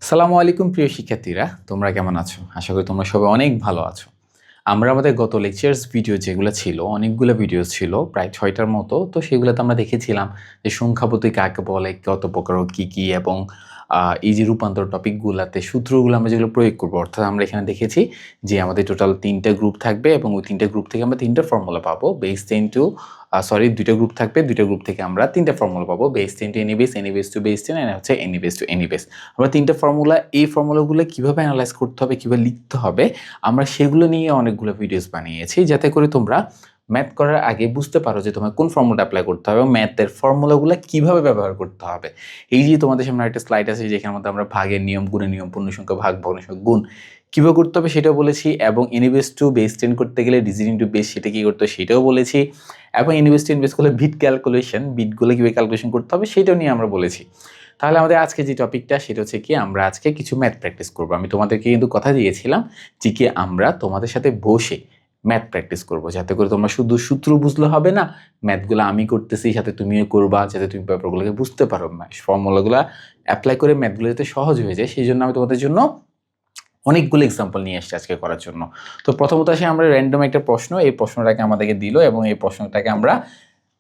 সালামু আলাইকুম প্রিয় শিক্ষার্থীরা, তোমরা কেমন আছো? আশা করি তোমরা সবাই অনেক ভালো আছো। আমরা আমাদের গত লেকচার্স ভিডিও যেগুলো ছিল, অনেকগুলো ভিডিও ছিল, প্রায় ৬টার মতো। তো সেগুলোতে আমরা দেখেছিলাম যে সংখ্যাপতি কাকে বলে, কত প্রকার ও কী কী, এবং এই যে রূপান্তর টপিকগুলাতে সূত্রগুলো আমরা যেগুলো প্রয়োগ করবো। অর্থাৎ আমরা এখানে দেখেছি যে আমাদের টোটাল ৩টা গ্রুপ থাকবে এবং ওই ৩টা গ্রুপ থেকে আমরা ৩টা ফর্মুলা পাবো। বেস 10 টু ২টা গ্রুপ থাকবে, ২টা গ্রুপ থেকে আমরা 3টা ফর্মুলা পাবো। Base 10 to any base, any base to base 10, হচ্ছে any base to any base. আমরা 3টা ফর্মুলা, এই ফর্মুলাগুলো কীভাবে অ্যানালাইজ করতে হবে, কীভাবে লিখতে হবে, আমরা সেগুলো নিয়ে অনেকগুলো ভিডিওস বানিয়েছি, যাতে করে তোমরা ম্যাথ করার আগে বুঝতে পারো যে তোমার কোন ফর্মুলাটা অ্যাপ্লাই করতে হবে এবং ম্যাথের ফর্মুলাগুলো কীভাবে ব্যবহার করতে হবে। এই যে তোমাদের সামনে একটা স্লাইড আছে যেখানের মধ্যে আমরা ভাগের নিয়ম, গুণের নিয়ম, পূর্ণসংখ্যা ভাগ, ভগ্নাংশ গুণ কীভাবে করতে হবে সেটাও বলেছি, এবং এনি বেস টু বেস 10 করতে গেলে ডিজিটিং টু বেস সেটা কী করতে হবে সেটাও বলেছি, এবং any base to any base করলে বিট ক্যালকুলেশন, বিটগুলো কীভাবে ক্যালকুলেশন করতে হবে সেটাও নিয়ে আমরা বলেছি। তাহলে আমাদের আজকে যে টপিকটা সেটা হচ্ছে কি, আমরা আজকে কিছু ম্যাথ প্র্যাকটিস করবো। আমি তোমাদেরকে কিন্তু কথা দিয়েছিলাম যে কি আমরা তোমাদের সাথে বসে ম্যাথ প্র্যাকটিস করবো, যাতে করে তোমরা শুধু সূত্র বুঝলে হবে না, ম্যাথগুলো আমি করতেছি সাথে তুমিও করবা, যাতে তুমি ব্যাপারগুলোকে বুঝতে পারো, ফর্মুলাগুলো অ্যাপ্লাই করে ম্যাথগুলো যাতে সহজ হয়ে যায়। সেই জন্য আমি তোমাদের জন্য অনেকগুলো এক্সাম্পল নিয়ে আসছি আজকে করার জন্য। তো প্রথমত আসে আমরা র্যান্ডম একটা প্রশ্ন, এই প্রশ্নটাকে আমাদেরকে দিল এবং এই প্রশ্নটাকে আমরা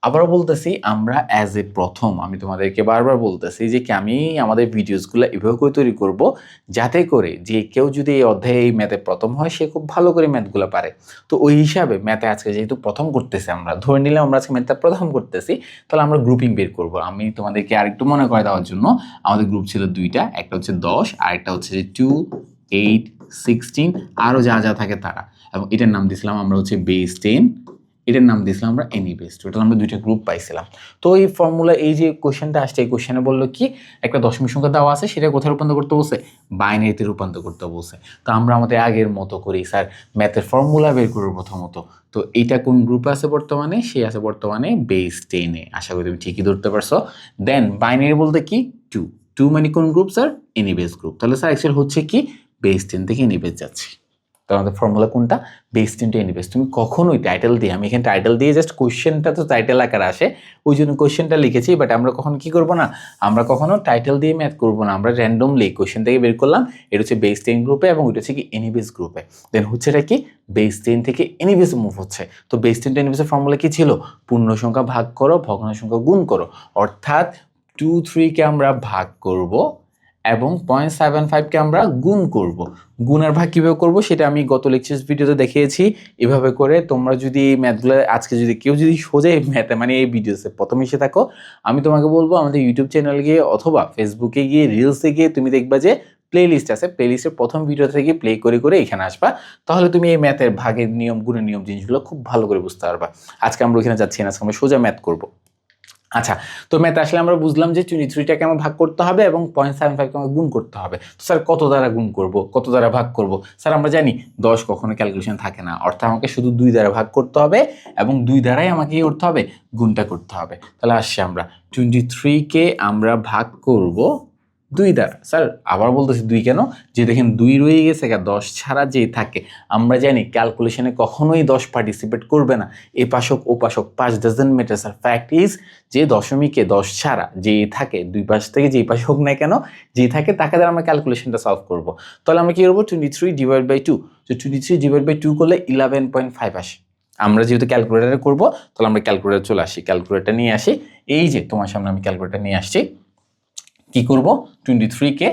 আবারও বলতেছি, আমরা অ্যাজ এ প্রথম আমি তোমাদেরকে বারবার বলতেছি যে কি আমি আমাদের ভিডিওসগুলো এভাবে করে তৈরি করব, যাতে করে যে কেউ যদি এই অধ্যায়ে এই ম্যাথে প্রথম হয় সে খুব ভালো করে ম্যাথগুলো পারে। তো ওই হিসাবে ম্যাথে আজকে যেহেতু প্রথম করতেছি, আমরা ধরে নিলাম আমরা আজকে ম্যাথটা প্রথম করতেছি, তাহলে আমরা গ্রুপিং বের করব। আমি তোমাদেরকে আরেকটু মনে করে দেওয়ার জন্য, আমাদের গ্রুপ ছিল 2টা, একটা হচ্ছে 10 আর একটা হচ্ছে 2, 8, 16, আরও যা যা থাকে তারা, এবং এটার নাম দিয়েছিলাম আমরা হচ্ছে বেস 10, এটার নাম দিয়েছিলাম আমরা এনি বেস। টোটাল আমরা 2টা গ্রুপ পাইছিলাম। তো এই ফর্মুলা, এই যে কোশ্চেনটা আসছে, এই কোশ্চেনে বললো কি একটা দশমিক সংখ্যা দেওয়া আছে, সেটা কোথায় রূপান্তর করতে বলছে? বাইনারিতে রূপান্তর করতে বলছে। তো আমরা আমাদের আগের মতো করেই স্যার ম্যাথের ফর্মুলা বের করবো প্রথমত। তো এইটা কোন গ্রুপে আছে বর্তমানে? সে আছে বর্তমানে বেস 10-এ। আশা করি তুমি ঠিকই ধরতে পারছো। দেন বাইনারি বলতে কি? 2 মানে কোন group sir? Any base group. তাহলে স্যার অ্যাকচুয়ালি হচ্ছে কি বেস 10 থেকে এনি বেস যাচ্ছে। তো আমাদের ফর্মুলা কোনটা? Base 10 to any base. তুমি কখনোই টাইটেল দিয়ে, আমি এখানে টাইটেল দিয়ে জাস্ট কোশ্চেনটা তো টাইটেল আকারে আসে, ওই জন্য কোশ্চেনটা লিখেছি। বাট আমরা কখনো কি করবো না, আমরা কখনো টাইটেল দিয়ে ম্যাথ করবো না, আমরা র্যান্ডমলি কোশ্চেন থেকে বের করলাম এটা হচ্ছে বেস 10 গ্রুপে এবং এটা হচ্ছে কি এনি বেস গ্রুপে। দেন হচ্ছে এটা কি বেস 10 থেকে এনি বেস মুভ হচ্ছে। তো বেস 10 টু এনি বেসের ফর্মুলা কি ছিল? পূর্ণ সংখ্যা ভাগ করো, ভগ্ন সংখ্যা গুণ করো। অর্থাৎ 2, 3কে আমরা ভাগ করব এবং 0.75কে আমরা গুণ করব। গুণ আর ভাগ কীভাবে করবো সেটা আমি গত লেকচার্স ভিডিওতে দেখিয়েছি। এভাবে করে তোমরা যদি এই ম্যাথগুলো আজকে যদি কেউ যদি সোজা এই ম্যাথে মানে এই ভিডিওসে প্রথমে এসে থাকো, আমি তোমাকে বলবো আমাদের ইউটিউব চ্যানেল গিয়ে অথবা ফেসবুকে গিয়ে রিলসে গিয়ে তুমি দেখবা যে প্লেলিস্ট আছে, প্লেলিস্টের প্রথম ভিডিও থেকে প্লে করে করে এখানে আসবা, তাহলে তুমি এই ম্যাথের ভাগের নিয়ম, গুণের নিয়ম জিনিসগুলো খুব ভালো করে বুঝতে পারবা। আজকে আমরা ওইখানে যাচ্ছি না, আজকে আমরা সোজা ম্যাথ করবো। আচ্ছা, তো ম্যাথ আসলে আমরা বুঝলাম যে 23টাকে আমার ভাগ করতে হবে এবং 0.75কে আমার গুণ করতে হবে। তো স্যার কত দ্বারা গুণ করব, কত দ্বারা ভাগ করব? স্যার আমরা জানি 10 কখনো ক্যালকুলেশন থাকে না, অর্থাৎ আমাকে শুধু 2 দ্বারা ভাগ করতে হবে এবং 2 দ্বারাই আমাকে কি করতে হবে? গুণটা করতে হবে। তাহলে আসছে আমরা 23কে আমরা ভাগ করব 2 দ্বারা। স্যার আবার বলতেছি 2 কেন? যে দেখেন 2 রয়ে গেছে, 10 ছাড়া যেই থাকে, আমরা জানি ক্যালকুলেশনে কখনোই 10 পার্টিসিপেট করবে না। এ পাশক ও পাশক, pass doesn't matter sir. Fact is যে দশমিকে 10 ছাড়া যেই থাকে, দুই পাশ থেকে যেই পাশে হোক না কেন, যেই থাকে তাকে দ্বারা আমরা ক্যালকুলেশনটা সলভ করব। তাহলে আমরা কি করবো? 23 ডিভাইড বাই 2। তো 23 ডিভাইড বাই 2 করলে 11.5 আসে। আমরা যেহেতু ক্যালকুলেটারে করবো, তাহলে আমরা ক্যালকুলেটার চলে আসি, ক্যালকুলেটার নিয়ে আসি। এই যে তোমার সামনে আমি ক্যালকুলেটার নিয়ে আসছি। কি করব? 23কে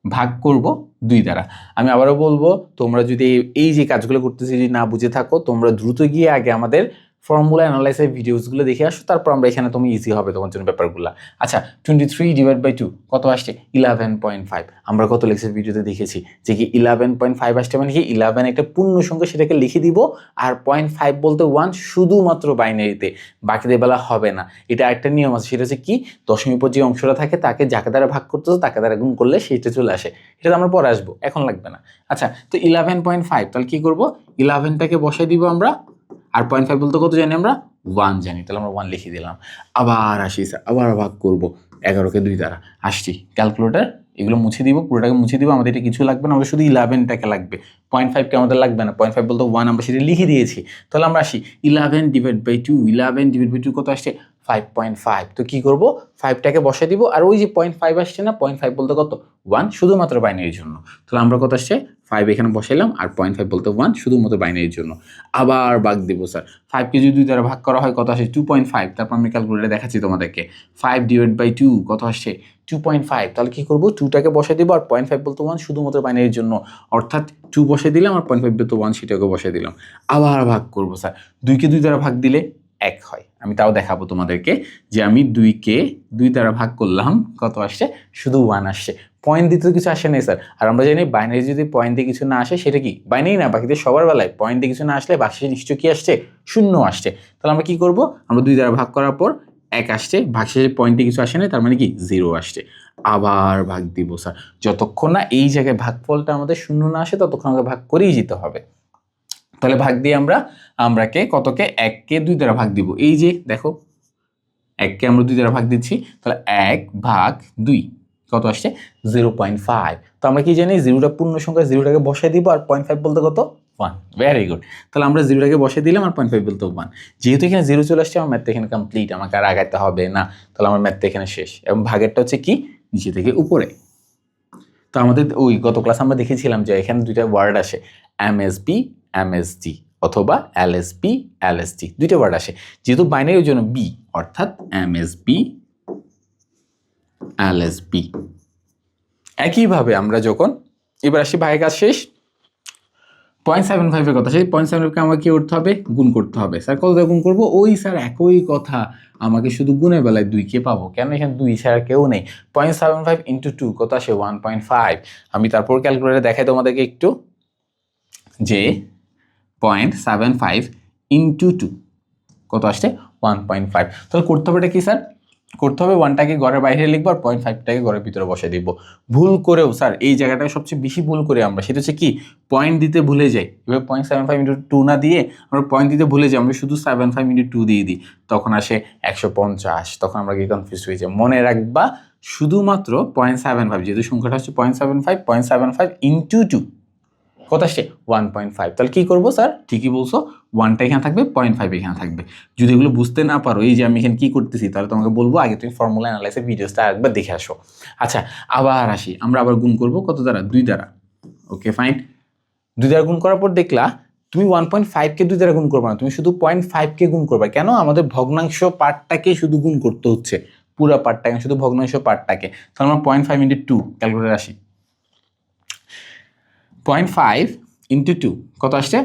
ভাগ করব 2 দ্বারা। আমি আবারও বলবো, তোমরা যদি এই যে কাজগুলো করতেছি যদি না বুঝে থাকো, তোমরা দ্রুত গিয়ে আগে আমাদের ফর্মুলা অ্যানালাইসিস ভিডিওসগুলো দেখে আসো, তারপর আমরা এখানে তুমি ইজি হবে তোমার জন্য ব্যাপারগুলো। আচ্ছা, 23 ডিভাইড বাই 2 কত আসছে? 11.5। আমরা কত লেকচার ভিডিওতে দেখেছি যে কি 11.5 আসছে মানে কি 11 একটা পূর্ণ সংখ্যা, সেটাকে লিখে দিব, আর 0.5 বলতে 1 শুধুমাত্র বাইনারিতে, বাকিদের বেলা হবে না। এটা একটা নিয়ম আছে, সেটা হচ্ছে কি দশমিক পর যে অংশটা থাকে তাকে যাকে দ্বারা ভাগ করতেছো তাকে দ্বারা গুণ করলে সেইটা চলে আসে। এটা আমরা পরে আসবো, এখন লাগবে না। আচ্ছা, তো 11.5 তাহলে কি করব? 11টাকে বসাই দিব আমরা, আর 0.5 বলতে কত জানি আমরা? 1 জানি, তাহলে আমরা 1 লিখে দিলাম। আবার আসি স্যার, আবার ভাগ করব 11কে 2 দ্বারা। আসছি ক্যালকুলেটার, এগুলো মুছে দিব, পুরোটাকে মুছে দিব, আমাদের এটা কিছু লাগবে না, আমাদের শুধু 11টাকে লাগবে, 0.5কে আমাদের লাগবে না। 0.5 বলতে 1 আমরা সেটা লিখে দিয়েছি। তাহলে আমরা আসি 11 ডিভাইড বাই 2, 11 ডিভাইড বাই 2 কত আসছে? 5.5। তো কি করব, 5টাকে বসাই দিব, আর ওই যে 0.5 আসছে না, 0.5 বলতে কত 1, শুধুমাত্র বাইনারির জন্য। তাহলে আমরা কত আসছে 5 এখানে বসাইলাম, আর 0.5 বলতে 1, শুধুমাত্র বাইনারির জন্য। আবার ভাগ দিব স্যার, 5কে যদি 2 দ্বারা ভাগ করা হয় কত আসে 2.5। তারপর আমি ক্যালকুলেটরে দেখাচ্ছি তোমাদেরকে, 5/2 কত আসছে 2.5। তাহলে কি করব, 2টাকে বসাই দিব, আর 0.5 বলতে 1, শুধুমাত্র বাইনারির জন্য, অর্থাৎ 2 বসাই দিলাম, আর 0.5 বলতে 1 সেটাকে বসাই দিলাম। আবার ভাগ করব স্যার, 2কে 2 দ্বারা ভাগ দিলে 1 হয়। আমি তাও দেখাবো তোমাদেরকে যে আমি 2কে 2 দ্বারা ভাগ করলাম, কত আসছে শুধু 1 আসছে। পয়েন্ট দিতে তো কিছু আসে নাই স্যার, আর আমরা জানি বাইনারি যদি পয়েন্ট দিয়ে কিছু না আসে সেটা কি বাইনারি না, বাকিদের সবার বেলায় পয়েন্ট দিয়ে কিছু না আসলে বাসে নিশ্চয় কি আসছে, শূন্য আসছে। তাহলে আমরা কি করব, আমরা 2 দ্বারা ভাগ করার পর 1 আসছে, ভাগশেষে পয়েন্টে কিছু আসে না, তার মানে কি 0 আসছে। আবার ভাগ দিব স্যার, যতক্ষণ না এই জায়গায় ভাগফলটা আমাদের শূন্য না আসে ততক্ষণ আমাকে ভাগ করেই যেতে হবে। তাহলে ভাগ দিয়ে আমরাকে কতকে 1কে 2 দ্বারা ভাগ দিব। এই যে দেখো 1কে আমরা 2 দ্বারা ভাগ দিচ্ছি, তাহলে 1/2 কত আসছে 0.5। তো আমরা কি জানি, 0টা পূর্ণ সংখ্যা, 0টাকে বসাই দিব, আর 0.5 বলতে কত 1। Very good. তাহলে আমরা 0টাকে বসাই দিলাম, আর 0.5 বলতে 1। যেহেতু এখানে 0 চলে আসছে, আমার ম্যাথটা এখানে কমপ্লিট, আমাকে আর আগাইতে হবে না। তাহলে আমার ম্যাথটা এখানে শেষ, এবং ভাগেরটা হচ্ছে কি নিচে থেকে উপরে। তো আমাদের ওই গত ক্লাস আমরা দেখেছিলাম যে এখানে 2টা ওয়ার্ড আসে, এমএসবি এমএসডি, অথবা এলএসবি এলএসডি, 2টা ওয়ার্ড আসে। যেহেতু বাইনারির জন্য বি, অর্থাৎ এমএসবি এলএসবি। একইভাবে আমরা যখন এবার আসি ভাগের কাজ শেষ, 0.75 এর কথা, সেই 0.75কে আমাকে কি করতে হবে, গুণ করতে হবে। স্যার কত দিয়ে গুণ করবো, ওই স্যার একই কথা, আমাকে শুধু গুণের বেলায় 2কে পাবো, কেন এখানে 2 ছাড়া কেউ নেই। 0.75 × 2 কত আসে 1.5। আমি তারপর ক্যালকুলেটরে দেখাই তোমাদেরকে একটু, যে 0.75 × 2 কত আসছে 1.5। তাহলে করতে হবে কি স্যার, করতে হবে 1টাকে ঘরের বাইরে লিখবো, আর 0.5টাকে ঘরের ভিতরে বসে দিব। ভুল করেও স্যার এই জায়গাটাকে সবচেয়ে বেশি ভুল করে আমরা, সেটা হচ্ছে কি পয়েন্ট দিতে ভুলে যাই। এবার 0.75 × 2 না দিয়ে আমরা পয়েন্ট দিতে ভুলে যাই, আমরা শুধু 75 × 2 দিয়ে দিই, তখন আসে 150। তখন আমরা কি কনফিউজ হয়ে যাই। মনে রাখবা শুধুমাত্র 0.75, যেহেতু সংখ্যাটা হচ্ছে 0.75, 0.75 × 2 কত আসছে 1.5। তাহলে কি করবো স্যার, ঠিকই বলছো, 1টা এখানে থাকবে, 0.5 এখানে থাকবে। যদি এগুলো বুঝতে না পারো, এই যে আমি এখানে কি করতেছি, তাহলে তোমাকে বলবো আগে তুমি ফর্মুলা অ্যানালাইসিস ভিডিওসটা একবার দেখে আসো। আচ্ছা, আবার আসি, আমরা আবার গুণ করবো কত দ্বারা, 2 দ্বারা। ওকে ফাইন, 2 দ্বারা গুণ করার পর দেখলা তুমি 1.5কে 2 দ্বারা গুণ করবে না, তুমি শুধু 0.5কে গুণ করবে। কেন, আমাদের ভগ্নাংশ পার্টটাকে শুধু গুণ করতে হচ্ছে, পুরো পার্টটাকে, শুধু ভগ্নাংশ পার্টটাকে। তাহলে আমরা 0.5 × 2 ক্যালকুলেটরে আসি, 0.5 × 2 কত আসছে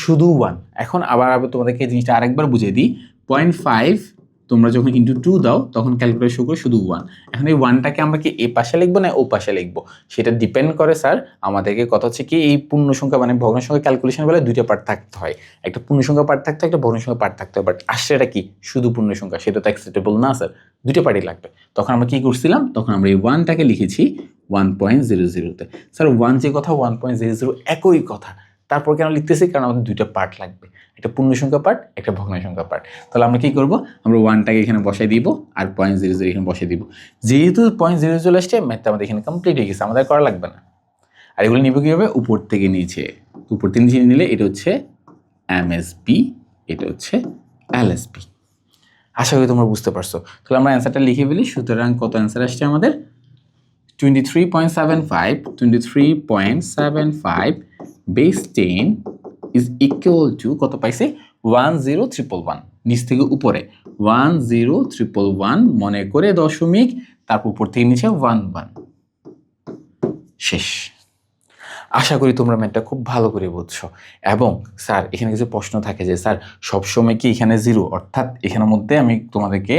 শুধু 1। এখন আবার তোমাদেরকে জিনিসটা আরেকবার বুঝিয়ে দিই, 0.5 তোমরা যখন × 2 দাও তখন ক্যালকুলেটর শো করে শুধু 1। এখন এই 1টাকে আমরা কি এ পাশে লিখবো না ও পাশে লিখবো, সেটা ডিপেন্ড করে স্যার আমাদেরকে। কথা হচ্ছে কি, এই পূর্ণ সংখ্যা মানে ভগ্ন সংখ্যা ক্যালকুলেশন বেলায় 2টা পার্ট থাকতে হয়, একটা পূর্ণ সংখ্যা পার্ট থাকতে হয়, একটা ভগ্ন সংখ্যা পার্ট থাকতে হয়। বাট আসছে এটা কি শুধু পূর্ণ সংখ্যা, সেটা তো অ্যাকসেপ্টেবল না স্যার, 2টা পার্টই লাগবে। তখন আমরা কি করছিলাম, তখন আমরা এই 1টাকে লিখেছি 1.00-তে। স্যার 1 যে কথা 1.00 একই কথা, তারপর কেন লিখতেছি, কারণ আমাদের 2টা পার্ট লাগবে, একটা পূর্ণ সংখ্যা পার্ট, একটা ভগ্ন সংখ্যা পার্ট। তাহলে আমরা কি করব, আমরা 1টাকে এখানে বসাই দিব, আর 0.00 এখানে বসাই দিব। যেহেতু 0.00 চলে আসছে, ম্যাথটা আমাদের এখানে কমপ্লিট হয়ে গেছে, আমাদের করা লাগবে না। আর এগুলো নিব কীভাবে, উপর থেকে নিচে, উপর থেকে নিচে নিলে এটা হচ্ছে এমএসবি, এটা হচ্ছে এলএসবি। আশা করি তোমরা বুঝতে পারছো। তাহলে আমরা অ্যান্সারটা লিখে ফেলি। সুতরাং কত অ্যান্সার আসছে আমাদের, 23.75 বেস 10 ইজ ইকুয়াল টু কত পাইছে 10311, নিচ থেকে উপরে 10311, মনে করে দশমিক, তারপর উপর থেকে নিচে 11। শেষ। আশা করি তোমরা ম্যাথটা খুব ভালো করে বুঝছো। এবং স্যার এখানে কিছু প্রশ্ন থাকে যে স্যার সবসময় কি এখানে 0, অর্থাৎ এখানের মধ্যে আমি তোমাদেরকে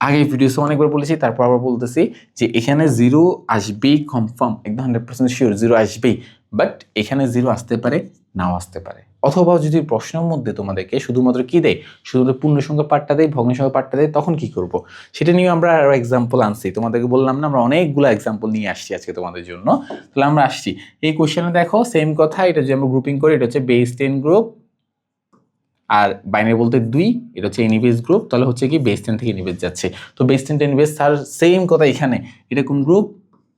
আগে ভিডিওসে অনেকবার বলেছি, তারপর আবার বলতেছি যে এখানে 0 আসবেই, কনফার্ম, একদম 100% শিওর 0 আসবেই। বাট এখানে 0 আসতে পারে, নাও আসতে পারে। অথবা যদি প্রশ্নের মধ্যে তোমাদেরকে শুধুমাত্র কি দেয়, শুধুমাত্র পূর্ণ সংখ্যা পার্টটা দেয়, ভগ্ন সংখ্যা পার্টটা দেয়, তখন কি করব, সেটা নিয়ে আমরা আরও এক্সাম্পল আনছি। তোমাদেরকে বললাম না, আমরা অনেকগুলো এক্সাম্পল নিয়ে আসছি আজকে তোমাদের জন্য। তাহলে আমরা আসছি এই কোশ্চেনে, দেখো সেম কথা, এটা যে আমরা গ্রুপিং করি, এটা হচ্ছে বেস 10 গ্রুপ, আর বাইনারি বলতে 2, এটা হচ্ছে এনিবেস গ্রুপ। তাহলে হচ্ছে কি বেস 10 থেকে এনিবেস যাচ্ছে, তো বেস 10 এনিবেস, স্যার সেম কথা এখানে, এটা কোন গ্রুপ,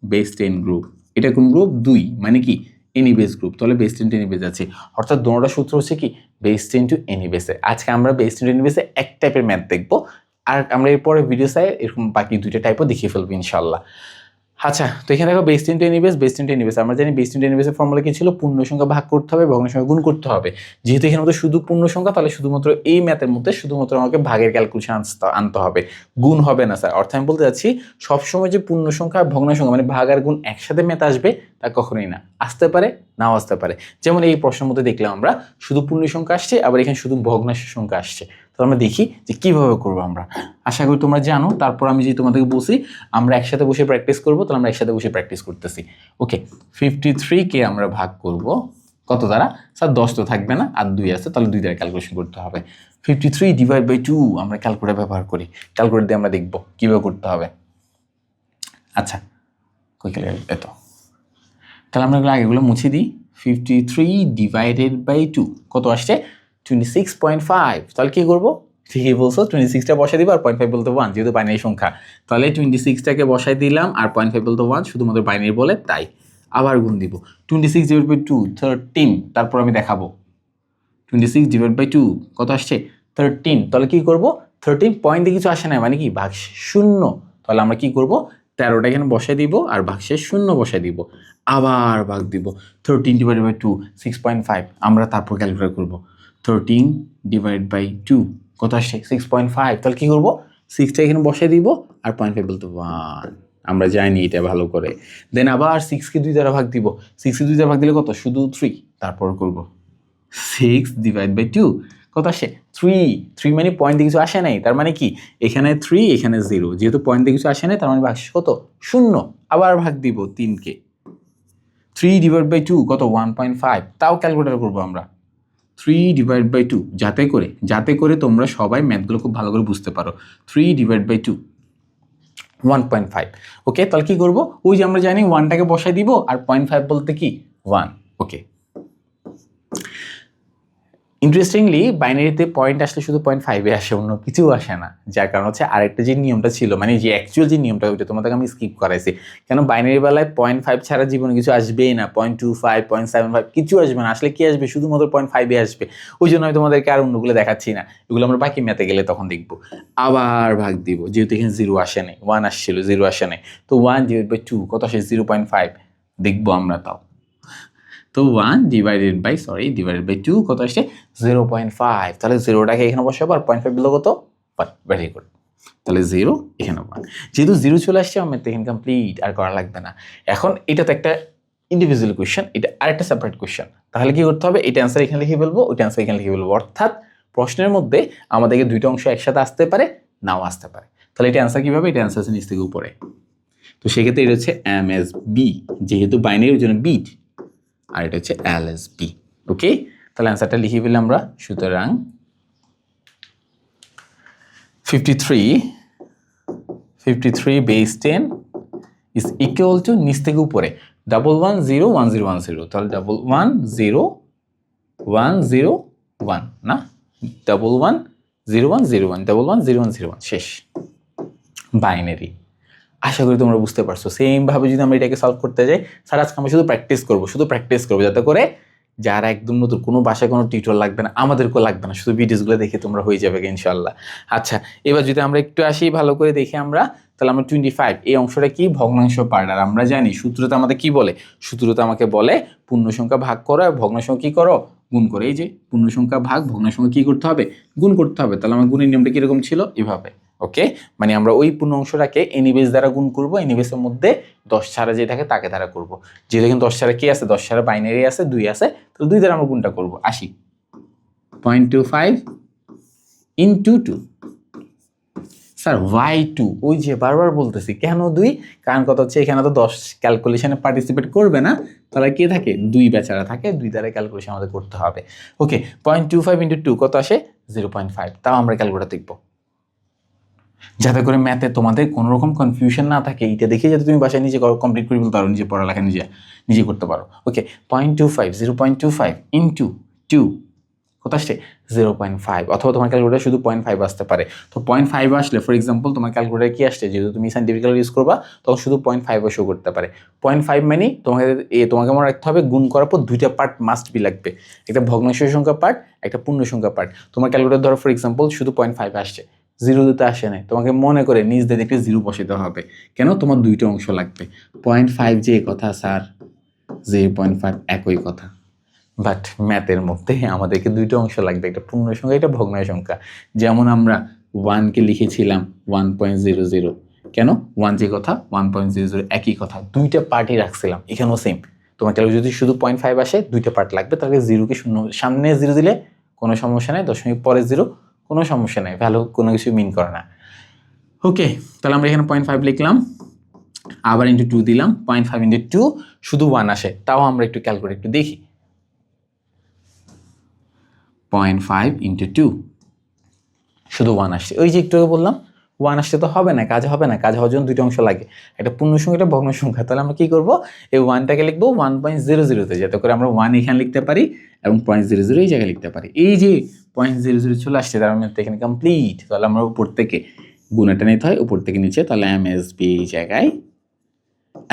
বেস 10 গ্রুপ, এটা কোন গ্রুপ 2, মানে কি এনিবেস গ্রুপ। তাহলে বেস 10 টু এনিবেস যাচ্ছে, অর্থাৎ দোনোটা সূত্র হচ্ছে কি বেস 10 টু এনিবেসে। আজকে আমরা বেস 10 টু এনিবেসে এক টাইপের ম্যাথ দেখবো, আর আমরা এরপরে ভিডিও চাই এরকম বাকি দুইটা টাইপও দেখিয়ে ফেলবো ইনশাল্লাহ। আচ্ছা, তো এখানে দেখো বেস ইনটু এনিবেস, বেস ইনটু এনিবেস। আমরা জানি বেস ইনটু এনিবেসের ফর্মুলা কি ছিল? পূর্ণ সংখ্যা ভাগ করতে হবে, ভগ্ন সংখ্যা গুণ করতে হবে। যেহেতু এখানে মধ্যে শুধু পূর্ণ সংখ্যা, তাহলে শুধুমাত্র এই ম্যাথের মধ্যে শুধুমাত্র আমাকে ভাগের ক্যালকুলেশন আনতে হবে, গুণ হবে না স্যার। অর্থাৎ আমি বলতে চাচ্ছি সবসময় যে পূর্ণ সংখ্যা ভগ্ন সংখ্যা মানে ভাগ আর গুণ একসাথে ম্যাথ আসবে তা কখনোই না, আসতে পারে নাও আসতে পারে। যেমন এই প্রশ্নের মধ্যে দেখলাম আমরা শুধু পূর্ণ সংখ্যা আসছে, আবার এখানে শুধু ভগ্নাংশ সংখ্যা আসছে। তো আমরা দেখি যে কিভাবে করবো আমরা। আশা করি তোমরা জানো। তারপর আমি যে তোমাদেরকে বলছি আমরা একসাথে বসে প্র্যাকটিস করবো, তাহলে আমরা একসাথে বসে প্র্যাকটিস করতেছি। ওকে, 53কে আমরা ভাগ করব কত দ্বারা? স্যার 10 তো থাকবে না, আর 2 আছে, তাহলে 2 দ্বারা ক্যালকুলেশন করতে হবে। 53 ডিভাইড বাই 2 আমরা ক্যালকুলেটর ব্যবহার করি, ক্যালকুলেটর দিয়ে আমরা দেখবো কীভাবে করতে হবে। আচ্ছা, কই ক্যালকুলেটর? এত, তাহলে আমরা আগেগুলো মুছে দিই। 53 ডিভাইডেড বাই 2 কত আসছে? 26.5। তাহলে কী করবো? ঠিকই বলছো, 26টা বসাই দিব আর 0.5 বলতে 1, যেহেতু বাইনারি সংখ্যা। তাহলে 26টাকে বসাই দিলাম আর 0.5 বলতে 1, শুধুমাত্র বাইনারি বলে তাই। আবার গুণ দিব 26 ডিভাইড বাই 2 13। তারপর আমি দেখাবো 26 ডিভাইড বাই 2 কত আসছে? 13। তাহলে কি করব? 13 পয়েন্ট দিয়ে কিছু আসে না, মানে কি ভাগ শূন্য। তাহলে আমরা কি করব? 13টা এখানে বসাই দিব আর ভাগশেষ শূন্য বসাই দিব, আবার ভাগ দিব 13 ডিভাইড বাই 2 6.5। আমরা তারপর ক্যালকুলেট করব 13 ডিভাইড বাই 2 কত আসছে? 6.5। তাহলে কি করব? 6টা এখানে বসাই দিব আর 0.5 বলতে 1। আমরা জানি এটা ভালো করে। দেন আবার 6কে 2 দ্বারা ভাগ দিব। 6কে 2 দ্বারা ভাগ দিলে কত? শুধু 3। তারপর করব 6 ডিভাইড বাই 2 কত আসে? 3 মানে পয়েন্ট দিয়ে কিছু আসে নাই, তার মানে কি এখানে 3 এখানে 0, যেহেতু পয়েন্ট দিয়ে কিছু আসে নাই তার মানে ভাগশেষ কত? শূন্য। আবার ভাগ দিব 3কে। 3 ডিভাইড বাই 2 কত? 1.5। তাও ক্যালকুলেটর করবো আমরা 3 ডিভাইড বাই 2, যাতে করে তোমরা সবাই ম্যাথগুলো খুব ভালো করে বুঝতে পারো। 3 ডিভাইড বাই 2 1.5। ওকে, তাহলে কি করবো? ওই যে আমরা জানি 1টাকে বসাই দিব আর 0.5 বলতে কি 1। ওকে, ইন্টারেস্টিংলি বাইনারিতে পয়েন্ট আসলে শুধু 0.5 আসে, অন্য কিছু আসে না। যার কারণ হচ্ছে আরেকটা যে নিয়মটা ছিল, মানে যে অ্যাকচুয়াল যে নিয়মটা, ওইটা তোমাদেরকে আমি স্কিপ করাইছি। কেন? বাইনারি বেলায় 0.5 ছাড়া জীবনে কিছু আসবেই না, 0.25 0.75 কিছু আসবে না। আসলে কি আসবে? শুধুমাত্র 0.5 আসবে। ওই জন্য আমি তোমাদেরকে আর অন্যগুলো দেখাচ্ছি না, এগুলো আমরা বাকি ম্যাথে গেলে তখন দেখবো। আবার ভাগ দিব, যেহেতু এখানে 0 আসে নাই, 1 আসছিল, 0 আসে নাই, তো 1 ডিভাইড বাই 2 কত আসে? 0.5 দেখবো আমরা তাও। তো 1 ডিভাইডেড বাই 2 কত আসছে? 0.5। তাহলে 0টাকে এখানে বসাবো আর 0.5 দিল কত? 1। Very good. তাহলে 0 এখানে 1, যেহেতু 0 চলে আসছে আমার এখানে কমপ্লিট, আর করা লাগবে না। এখন এটা তো একটা ইন্ডিভিজুয়াল কোয়েশ্চেন, এটা আরেকটা সেপারেট কোয়েশ্চেন। তাহলে কি করতে হবে? এটা অ্যান্সার এখানে লিখে ফেলবো, ওইটা অ্যান্সার এখানে লিখে ফেলবো। অর্থাৎ প্রশ্নের মধ্যে আমাদেরকে দুইটা অংশ একসাথে আসতে পারে, নাও আসতে পারে। তাহলে এটা অ্যান্সার কীভাবে? এটা অ্যান্সার আছে নিচ থেকে উপরে। তো সেক্ষেত্রে এটা হচ্ছে MSB, যেহেতু বাইনারি ওই জন্য বিট, আর এটা হচ্ছে LSB। ওকে, তাহলে অ্যান্সারটা লিখে ফেললাম আমরা। সুতরাং 53 বেস 10 ইজ ইকুয়াল টু নিচ থেকে উপরে 11010101। তাহলে 110101 না, 110101 110101 শেষ। বাইনারি। আশা করি তোমরা বুঝতে পারছো। সেমভাবে যদি আমরা এটাকে সলভ করতে যাই, স্যার আজকে আমরা শুধু প্র্যাকটিস করবো, যাতে করে যারা একদম নতুন, কোনো ভাষায় কোনো টিউটর লাগবে না, আমাদেরকেও লাগবে না, শুধু ভিডিওসগুলো দেখে তোমরা হয়ে যাবে ইনশাল্লাহ। আচ্ছা, এবার যদি আমরা একটু আসি ভালো করে দেখি আমরা, তাহলে আমরা 25 এই অংশটা কি? ভগ্নাংশ পার্ট। আর আমরা জানি সূত্রটা আমাদের কি বলে? সূত্রটা আমাকে বলে পূর্ণ সংখ্যা ভাগ করো আর ভগ্নাংশ কি করো? গুণ করে। এই যে পূর্ণ সংখ্যা ভাগ ভগ্নাংশ কি করতে হবে? গুণ করতে হবে। তাহলে আমার গুণের নিয়মটা কিরকম ছিল? এভাবে। ওকে, মানে আমরা ওই পূর্ণ অংশটাকে এনিবেস দ্বারা গুণ করবো, এনিবেসের মধ্যে 10 ছাড়া যে থাকে তাকে দ্বারা করবো। যেহেতু এখানে 10 ছাড়া কি আছে? 10 ছাড়া বাইনারি আছে, 2 আছে, তো 2 দ্বারা আমরা গুণটা করবো। আসি 0.25 ইন্টু 2। স্যার y2, ওই যে বারবার বলতেছি কেন 2? কারণ কথা হচ্ছে এখানে তো 10 ক্যালকুলেশনে পার্টিসিপেট করবে না, তাহলে কে থাকে? 2 বেচারা থাকে, 2 দ্বারা ক্যালকুলেশন আমাদের করতে হবে। ওকে, 0.25 ইন্টু 2 কত আসে? 0.5। তাও আমরা ক্যালকুলেটর দেখবো, যাতে করে ম্যাথে তোমাদের কোনো রকম কনফিউশন না থাকে। এটা দেখে যাতে তুমি বাসায় নিজে কমপ্লিট করে ফেলতে পারো, নিজে পড়ালেখা নিজে করতে পারো। ওকে, 0.25 ইন্টু 2 কত আসছে? 0.5। অথবা তোমার ক্যালকুলেটার শুধু 0.5 আসতে পারে। তো 0.5 আসলে ফর এক্সাম্পল তোমার ক্যালকুলেটার কি আসছে? যেহেতু তুমি সাইন্টিফিক ইউজ করবা, তখন শুধু 0.5 শো করতে পারে। 0.5 মানে তোমাকে মনে রাখতে হবে গুণ করার পর 2টা পার্ট মাস্ট বি লাগবে, একটা ভগ্নাংশ সংখ্যা পার্ট, একটা পূর্ণ সংখ্যা পার্ট। তোমার ক্যালকুলেটার ধরো ফর এক্সাম্পল শুধু 0.5 আসছে, জিরো দিতে আসে নাই, তোমাকে মনে করে নিজ দিয়ে একটা জিরো বসাতে হবে। কেন? তোমার দুইটা অংশ লাগবে। 0.5 যে কথা স্যার, 0.5 একই কথা, বাট ম্যাথের মধ্যে আমাদেরকে দুইটা অংশ লাগবে, একটা পূর্ণ সংখ্যা, একটা ভগ্নাংশ সংখ্যা। যেমন আমরা 1কে লিখেছিলাম 1.00, কেন? 1 যে কথা 1.00 একই কথা, দুইটা পার্টই রাখছিলাম, এখানেও সেম। তোমার তাহলে যদি শুধু 0.5 আসে, দুইটা পার্ট লাগবে, তাহলে জিরোকে শূন্য সামনে জিরো দিলে কোনো সমস্যা নেই, দশমিক পরে জিরো কোনো সমস্যা নেই, ভ্যালু কোনো কিছু মিন করে না। ওকে, তাহলে আমরা এখানে 0.5 লিখলাম, আবার ইন্টু 2 দিলাম, 0.5 ইন্টু 2 শুধু 1 আসে, তাও আমরা একটু ক্যালকুলেট একটু দেখি। 0.5 ইন্টু 2 শুধু 1 আসছে, ওই যে একটু বললাম 1 আসছে তো হবে না, কাজ হবে না, কাজ হওয়ার জন্য দুটো অংশ লাগে, একটা পূর্ণ সংখ্যা, একটা ভগ্ন সংখ্যা। তাহলে আমরা কি করবো, এই 1টাকে লিখবো 1.00-তে, যাতে করে আমরা 1 এখানে লিখতে পারি এবং 0.00 এই জায়গায় লিখতে পারি। এই যে 0.00 চলে আসছে, তার মানে এখানে কমপ্লিট। তাহলে আমরা উপর থেকে গুণাটা নিতে হয়, উপর থেকে নিচে, তাহলে MSB এই জায়গায়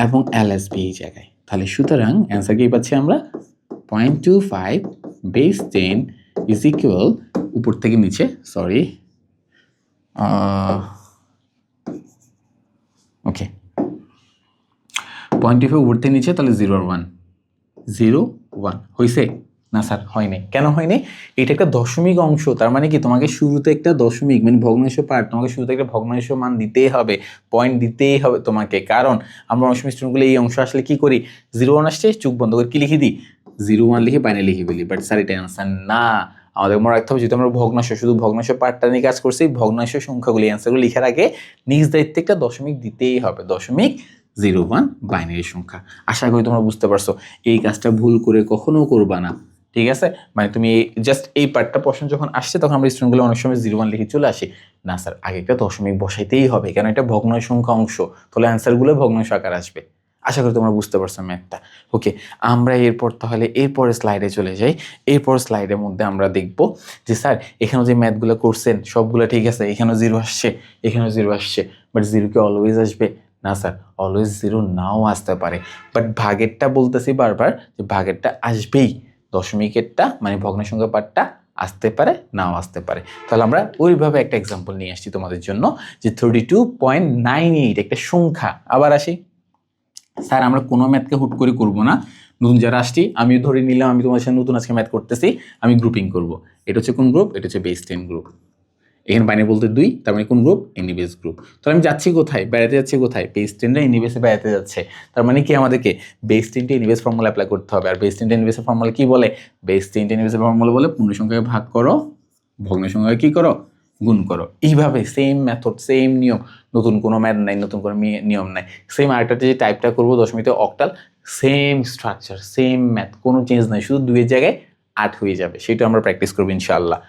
এবং LSB এই জায়গায়। তাহলে সুতরাং অ্যান্সার কি পাচ্ছি আমরা, 0.25 বেস 10 ইজ ইকুয়াল, উপর থেকে নিচে, সরি, ওকে, 0.25 উপর থেকে নিচে, তাহলে 0 আর 1, 0 1 হয়েছে না স্যার? হয়নি। কেন হয়নি? এটা একটা দশমিক অংশ, তার মানে কি তোমাকে শুরুতে একটা দশমিক মানে ভগ্নাংশ পার্ট, তোমাকে শুরুতে একটা ভগ্নাংশ মান দিতেই হবে, পয়েন্ট দিতেই হবে তোমাকে। কারণ আমরা অংশ মিশ্রণগুলো এই অংশ আসলে কি করি, 0 1 আসছে চুপ বন্ধ করে কি লিখে দিই, 0 1 লিখে বাইরে লিখে ফেলি। বাট স্যার এটা অ্যান্সার না, আমাদের মনে রাখতে হবে, যদি আমরা ভগ্নাংশ শুধু ভগ্নাংশ পার্টটা নিয়ে কাজ করছি, ভগ্নাংশ সংখ্যাগুলি অ্যান্সারগুলো লিখার আগে নিজ দায়িত্বে একটা দশমিক দিতেই হবে, দশমিক 0 1 বাইনারি সংখ্যা। আশা করি তোমরা বুঝতে পারছো, এই কাজটা ভুল করে কখনো করবা না, ঠিক আছে? মানে তুমি জাস্ট এই পার্টটা প্রশ্ন যখন আসছে, তখন আমরা স্টুডেন্টগুলো অনেক সময় 0 1 লিখে চলে আসি, না স্যার আগে একটা দশমিক বসাইতেই হবে, কেন এটা ভগ্নাংশ সংখ্যা অংশ, তাহলে অ্যান্সারগুলো ভগ্নাংশ আকার আসবে। আশা করি তোমরা বুঝতে পারছো ম্যাথটা। ওকে, আমরা এরপর তাহলে এরপরের স্লাইডে চলে যাই। এরপর স্লাইডের মধ্যে আমরা দেখব যে স্যার এখানেও যে ম্যাথগুলো করছেন সবগুলো ঠিক আছে, এখানেও 0 আসছে, এখানেও 0 আসছে, বাট 0 কি অলওয়েজ আসবে? না স্যার, অলওয়েজ 0 নাও আসতে পারে, বাট ভাগেরটা বলতেছি বারবার যে ভাগেরটা আসবেই, দশমিকেরটা মানে ভগ্নাংশ সংখ্যা পার্টটা আসতে পারে, নাও আসতে পারে। তাহলে আমরা ওইভাবে একটা এক্সাম্পল নিয়ে আসছি তোমাদের জন্য, যে 32.98 একটা সংখ্যা। আবার আসি, স্যার আমরা কোনো ম্যাথকে হুট করে করবো না, নতুন যারা আসছি আমি ধরে নিলাম আমি তোমার সাথে নতুন আজকে ম্যাথ করতেছি, আমি গ্রুপিং করব। এটা হচ্ছে কোন গ্রুপ? এটা হচ্ছে বেস 10 গ্রুপ। এখানে বাইনারি বলতে 2, তার মানে কোন গ্রুপ? এনিবেস গ্রুপ। তাহলে আমি যাচ্ছি কোথায়? বেড়াতে যাচ্ছি কোথায়? বেস 10রা এনিবেসে বেড়াতে যাচ্ছে, তার মানে কি আমাদেরকে বেস 10টা এনিবেস ফর্মুলা অ্যাপ্লাই করতে হবে। আর বেস 10টা এনিবেসের ফর্মুলা কি বলে? বেস 10টা এনিবেসের ফর্মুলা বলে পূর্ণ সংখ্যাকে ভাগ করো, ভগ্ন সংখ্যাকে কি করো? গুণ করো। এইভাবে সেম মেথড, সেম নিয়ম, নতুন কোনো ম্যাথ নাই, নতুন কোনো নিয়ম নাই। সেম আরেকটা যে টাইপটা করবো দশমিতে octal, same structure, same math, কোনো চেঞ্জ নাই, শুধু 2-এর জায়গায় 8 হয়ে যাবে, সেটা আমরা প্র্যাকটিস করবো ইনশাআল্লাহ।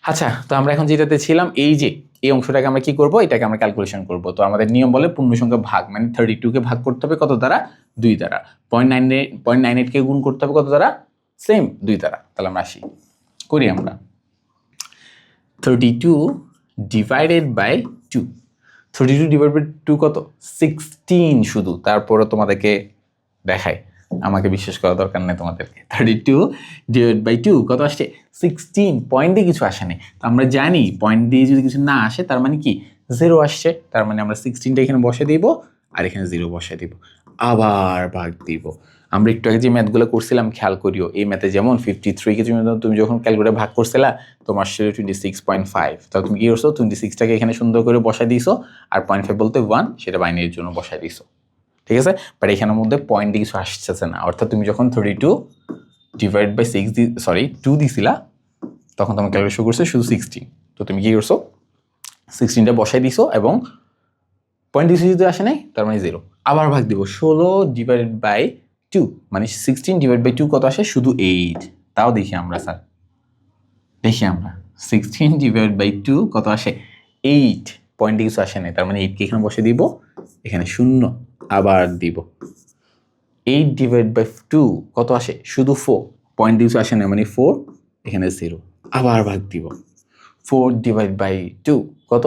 আচ্ছা, তো আমরা এখন যেটাতে ছিলাম, এই যে এই অংশটাকে আমরা কি করব, এটাকে আমরা ক্যালকুলেশন করব। তো আমাদের নিয়ম বলে পূর্ণ সংখ্যা ভাগ, মানে 32কে ভাগ করতে হবে কত দ্বারা? 2 দ্বারা। 0.98কে গুণ করতে হবে কত দ্বারা? সেম 2 দ্বারা। তাহলে আমরা আসি, করি আমরা। 32 ডিভাইডেড বাই 2, 32 ডিভাইড বাই 2 কত? 16 শুধু। তারপরে তোমাদেরকে দেখাই, আমাকে বিশ্বাস করা দরকার নেই তোমাদেরকে। 32 ডিভাইড বাই 2 কত আসছে? 16। পয়েন্ট দিয়ে কিছু আসে নাই, তো আমরা জানি পয়েন্ট দিয়ে যদি কিছু না আসে তার মানে কি 0 আসছে, তার মানে আমরা 16টা এখানে বসে দিব আর এখানে 0 বসে দিব, আবার ভাগ দিব। আমরা একটু আগে যে ম্যাথগুলো করছিলাম খেয়াল করিও, এই ম্যাথে যেমন 53কে তুমি যখন ক্যালকুলেটরে ভাগ করছিলা তোমার ছিল 26.5, তাহলে তুমি কি করছো? 26টাকে এখানে সুন্দর করে বসাই দিয়েছো, আর 0.5 বলতে 1 সেটা বাইনারির জন্য বসাই দিয়েছো, ঠিক আছে? বাট এখানের মধ্যে পয়েন্ট কিছু আসছে না, অর্থাৎ তুমি যখন 32 ডিভাইড বাই 2 দিছিলা, তখন তোমার ক্যালকুলেশন করছে শুধু 16। তো তুমি কি করছো? 16টা বসাই দিছো এবং পয়েন্ট কিছু যদি আসে নাই তার মানে 0, আবার ভাগ দিব। 16 ডিভাইড বাই 2 মানে 16 ডিভাইড বাই 2 কত আসে? শুধু 8। তাও দেখি আমরা স্যার, দেখি আমরা 16 ডিভাইড বাই 2 কত আসে? 8। পয়েন্ট কিছু আসে নাই, তার মানে 8কে এখানে বসে দিব, এখানে 0 আবার দিব। 8 ডিভাইড বাই 2 কত আসে? শুধু 4। পয়েন্ট কিছু আসে না, মানে 4, এখানে 0 আবার ভাগ দিব। 4 ডিভাইড বাই 2 কত?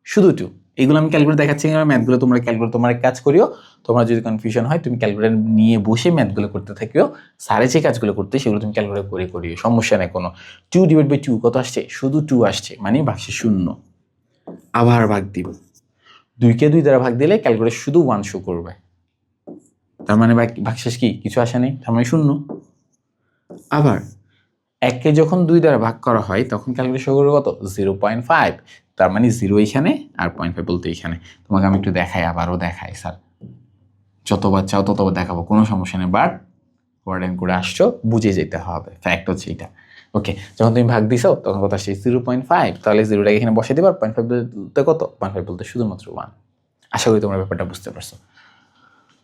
শুধু 2। এগুলো আমি ক্যালকুলেট দেখাচ্ছি, ম্যাথগুলো তোমরা ক্যালকুলেট তোমার কাজ করিও। তোমার যদি কনফিউশন হয় তুমি ক্যালকুলেটর নিয়ে বসে ম্যাথগুলো করতে থাকিও, সারে যে কাজগুলো করতে সেগুলো তুমি ক্যালকুলেট করে করিও, সমস্যা নেই কোনো। 2 ডিভাইড বাই 2 কত আসছে? শুধু 2 আসছে, মানে বাক্সে 0। আবার ভাগ দিব, 2কে 2 দ্বারা ভাগ দিলে ক্যালকুলেটর শুধু 1 শো করবে, তার মানে ভাগশেষ কি কিছু আসে নেই, তার মানে 0। আবার 1কে যখন 2 দ্বারা ভাগ করা হয় তখন ক্যালকুলেটর শো করবে কত 0.5, তার মানে 0 এখানে আর 0.5 বলতে এখানে। তোমাকে আমি একটু দেখাই, আবারও দেখাই স্যার, যতবার চাও ততবার দেখাবো, কোনো সমস্যা নেই, বাট ওয়ার্ডেন করে আসছো বুঝে যেতে হবে, ফ্যাক্ট হচ্ছে এটা। ওকে, যখন তুমি ভাগ দিছো তখন কত আসছে 0.5, তাহলে 0টাকে এখানে বসে দিবা, 0.5 বলতে কত, 0.5 বলতে শুধুমাত্র 1। আশা করি তোমরা ব্যাপারটা বুঝতে পারছো।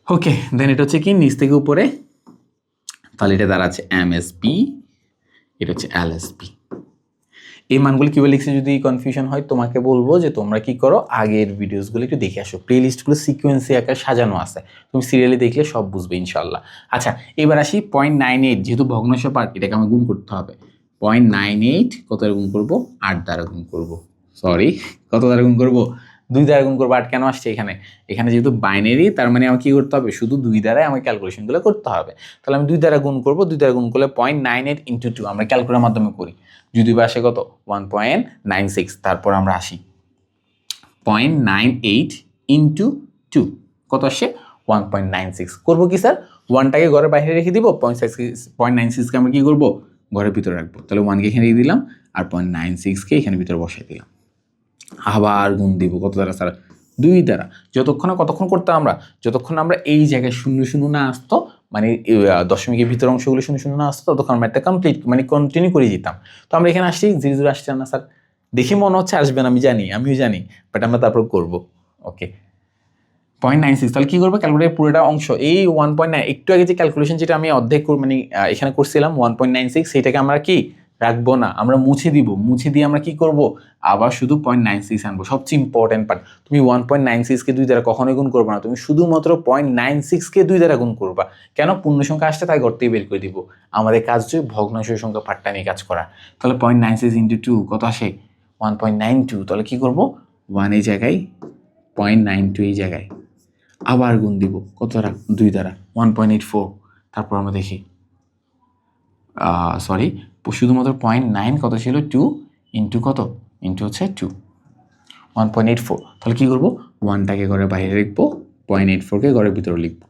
ওকে, দেন এটা হচ্ছে কি নিচ থেকে উপরে, তাহলে এটা দাঁড়াচ্ছে এমএসপি, এটা হচ্ছে এলএসপি। এই মানগুলো কীভাবে লিখছে যদি কনফিউশন হয় তোমাকে বলবো যে তোমরা কি করো, আগের ভিডিওসগুলো একটু দেখে আসো, প্লে লিস্টগুলো সিকোয়েন্সে আকারে সাজানো আছে, তুমি সিরিয়ালি দেখলে সব বুঝবে ইনশাল্লাহ। আচ্ছা, এবার আসি 0.98, যেহেতু ভগ্নাংশ পার্ট এটাকে আমার গুণ করতে হবে। 0.98 কত দ্বারা গুণ করবো, 8 দ্বারা গুণ করবো, সরি কত দ্বারা গুণ করবো, 2 দ্বারা গুণ করবো। 8 কেন আসছে এখানে, এখানে যেহেতু বাইনারি তার মানে আমাকে কী করতে হবে, শুধু 2 দ্বারাই আমাকে ক্যালকুলেশনগুলো করতে হবে। তাহলে আমি 2 দ্বারা গুণ করবো, 2 দ্বারা গুণ করলে 0.98 × 2 আমরা ক্যালকুলেটরের মাধ্যমে করি, যদি বা আসে কত 1.96, তারপর আমরা আসি 0.98 × 2 কত আসে 1.96। করবো কি স্যার, 1টাকে ঘরের বাইরে রেখে দিব, 0.96কে আমরা কি করবো ঘরের ভিতরে রাখবো, তাহলে 1কে এখানে রেখে দিলাম আর 0.96কে এখানে ভিতরে বসাই দিলাম। আবার গুণ দিব কত দ্বারা স্যার, 2 দ্বারা। কতক্ষণ করতাম আমরা, যতক্ষণ আমরা এই জায়গায় 0 0 না আসতো, মানে দশমিকের ভিতর অংশগুলো 0 0 না আসতো, ততক্ষণ আমরা একটা কমপ্লিট মানে কন্টিনিউ করে যেতাম। তো আমরা এখানে আসছি 0 0 আসছে না স্যার, দেখে মনে হচ্ছে আসবে না, আমিও জানি, বাট আমরা তারপর করবো। ওকে, 0.96, তাহলে কী করবো, ক্যালকুলেটার পুরোটা অংশ এই 1.9, একটু আগে যে ক্যালকুলেশন যেটা আমি অর্ধেক মানে এখানে করছিলাম 1.96, সেইটাকে আমরা কি রাখবো না, আমরা মুছে দিব, মুছে দিয়ে আমরা কি করব, আবার শুধু 0.96 আনবো। সবচেয়ে ইম্পর্টেন্ট পার্ট, তুমি 1.96কে 2 দ্বারা কখনোই গুণ করবে না, তুমি শুধুমাত্র 0.96কে 2 দ্বারা গুণ করবা। কেন, পূর্ণ সংখ্যা আসছে তাই ঘর থেকে বের করে দিব, আমাদের কাজ হচ্ছে ভগ্নাংশ সংখ্যা পার্টটা নিয়ে কাজ করা। তাহলে 0.96 × 2 কত আসে 1.92, তাহলে কি করব 1 এই জায়গায়, 0.92 এই জায়গায়, আবার গুণ দিব কত দ্বারা 2 দ্বারা 1.84, তারপর আমরা দেখি সরি শুধুমাত্র 0.9 কত ছিল 2 ইন্টু কত ইন্টু হচ্ছে 2 1.84, তাহলে কী করবো 1টাকে ঘরের বাইরে লিখবো, 0.84কে ঘরের ভিতরে লিখবো,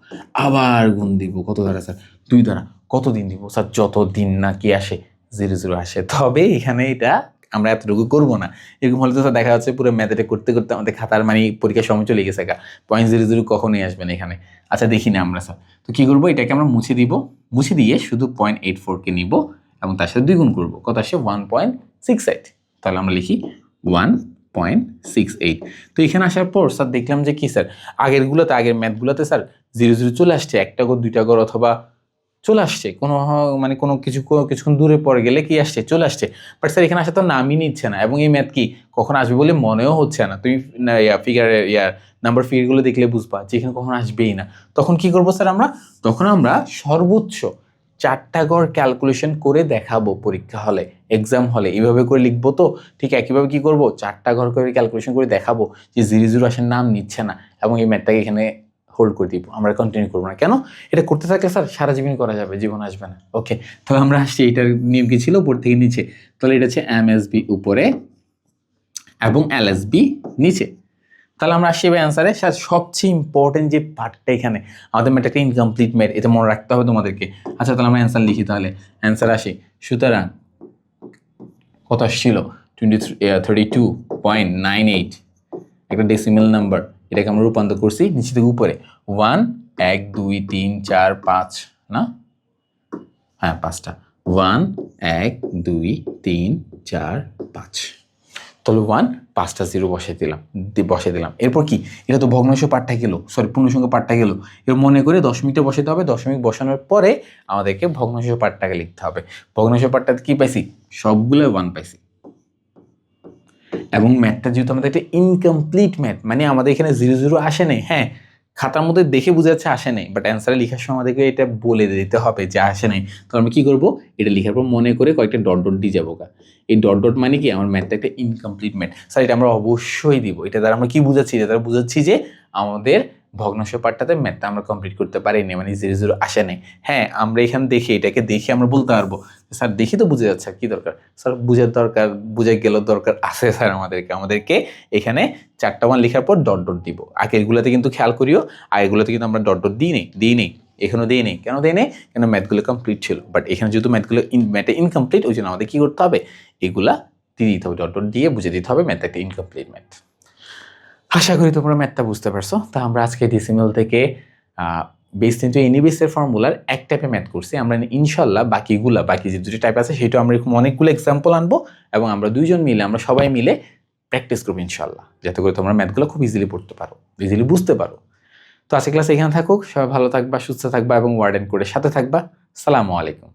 আবার গুণ দিব কত দ্বারা স্যার 2 দ্বারা। কত দিন দিব স্যার, যত দিন না কি আসে 0 0 আসে। তবে এখানে এটা আমরা এতটুকু করবো না, এরকম হলে তো দেখা যাচ্ছে পুরো ম্যাথটা করতে করতে আমাদের খাতার মানে পরীক্ষার সময় চলে গেছে, 0.00 কখনোই আসবে না এখানে। আচ্ছা দেখি না আমরা স্যার, তো কী করবো, এটাকে আমরা মুছে দিব, মুছে দিয়ে শুধু 0.84কে নিব এবং তার সাথে 2 গুণ করবো, কত আসে 1.68, তাহলে আমরা লিখি 1.68। তো এখানে আসার পর স্যার দেখলাম যে কি স্যার, আগের ম্যাথগুলোতে স্যার 0 0 চলে আসছে, 1টা ঘর 2টা ঘর অথবা চলে আসছে, কোনো কিছুক্ষণ দূরে পরে গেলে কি আসছে চলে আসছে, বাট স্যার এখানে আসা তো নামই নিচ্ছে না, এবং এই ম্যাথ কি কখন আসবে বলে মনেও হচ্ছে না। তুমি নাম্বার ফিগারগুলো দেখলে বুঝবা যে এখানে কখন আসবেই না। তখন কি করবো স্যার তখন আমরা সর্বোচ্চ 4টা ঘর ক্যালকুলেশন করে দেখাবো পরীক্ষা হলে, এক্সাম হলে এইভাবে করে লিখবো। তো ঠিক একইভাবে কি করবো, 4টা ঘর করে ক্যালকুলেশন করে দেখাবো যে 0 0 আসার নাম নিচ্ছে না, এবং এই ম্যাথটাকে এখানে হোল্ড করে দিব, আমরা কন্টিনিউ করবো না। কেন, এটা করতে থাকলে স্যার সারা জীবন করা যাবে, জীবন আসবে না। ওকে, তাহলে আমরা আসছি, এইটার নিয়ম কি ছিল উপর থেকে নিচে, তাহলে এটা হচ্ছে এমএসবি উপরে এবং এলএসবি নিচে। তাহলে আমরা আসছি এবার অ্যান্সারে, স্যার সবচেয়ে ইম্পর্টেন্ট যে পার্টটা এখানে আমাদের ম্যাথ একটা ইনকমপ্লিট ম্যাথ, এটা মনে রাখতে হবে তোমাদেরকে। আচ্ছা তাহলে আমরা অ্যান্সার লিখি, তাহলে অ্যান্সার আসি, সুতরাং কত আসছিল 32.98, একটা ডেসিমেল নাম্বার, এটাকে আমরা রূপান্তর করছি নিচে থেকে উপরে 1 1 2 3 4 5 না, হ্যাঁ 5টা, 1 1 2 3 4 5, তাহলে 1 5টা 0 বসিয়ে দিলাম। এরপর কি, এটা তো ভগ্নাংশ পার্টটা গেল, সরি পূর্ণসংখ্যা পার্টটা গেল, এর মনে করে দশমিকটা বসাতে হবে, দশমিক বসানোর পরে আমাদেরকে ভগ্নাংশ পার্টটাকে লিখতে হবে। ভগ্নাংশ পার্টটাতে কি পাইছি, সবগুলো 1 পাইছি, এবং ম্যাথটা যেহেতু আমাদের একটা ইনকমপ্লিট ম্যাথ, মানে আমাদের এখানে 0 0 আসে নাই, হ্যাঁ খাতার মধ্যে দেখে বোঝা যাচ্ছে আসে নাই, বাট অ্যান্সারে লেখার সময় আমাদেরকে এটা বলে দিতে হবে যে আসে নাই। তো আমরা কী করবো, এটা লেখার পর মনে করে কয়েকটা ডট ডট দিয়ে যাবো। এই ডট ডট মানে কি, আমার ম্যাথটা একটা ইনকমপ্লিট ম্যাথ, স্যার এটা আমরা অবশ্যই দিব। এটা দ্বারা আমরা কি বুঝাচ্ছি, এটা দ্বারা বুঝাচ্ছি যে আমাদের ভগ্নাংশ পার্টটাতে ম্যাথটা আমরা কমপ্লিট করতে পারিনি, মানে 0 0 আসে নাই। হ্যাঁ, আমরা এখানে দেখি, এটাকে দেখে আমরা বলতে পারবো স্যার দেখি তো বুঝে যাচ্ছে, কি দরকার স্যার বুঝার দরকার, বুঝে গেল দরকার আছে স্যার আমাদেরকে এখানে 4টা মান লেখার পর ডট ডট দিব। আগেরগুলোতে কিন্তু খেয়াল করিও, আগেরগুলোতে কিন্তু আমরা ডট ডট দিই নেই, এখানেও দিই নেই। কেন দিই নেই? কেন ম্যাথগুলো কমপ্লিট ছিল, বাট এখানে যেহেতু ম্যাথগুলো ম্যাথে ইনকমপ্লিট, ওই জন্য আমাদের কী করতে হবে, এগুলা দিয়ে দিতে হবে, ডট ডট দিয়ে বুঝে দিতে হবে ম্যাথ একটা ইনকমপ্লিট ম্যাথ। আশা করি তোমরা ম্যাথটা বুঝতে পারছো। তা আমরা আজকে ডিসিমেল থেকে বেস ইনটু এনি বেসের ফর্মুলার এক টাইপে ম্যাথ করছি। আমরা ইনশাল্লাহ বাকি যে দুটি টাইপ আছে সেটা আমরা এরকম অনেকগুলো এক্সাম্পল আনবো এবং আমরা আমরা সবাই মিলে প্র্যাকটিস করবো ইনশাল্লাহ, যাতে করে তোমরা ম্যাথগুলো খুব ইজিলি পড়তে পারো, ইজিলি বুঝতে পারো। তো আজকে ক্লাস এখানে থাকুক, সবাই ভালো থাকবা, সুস্থ থাকবা এবং ওয়ার্ডেন করে সাথে থাকবা। আসসালামু আলাইকুম।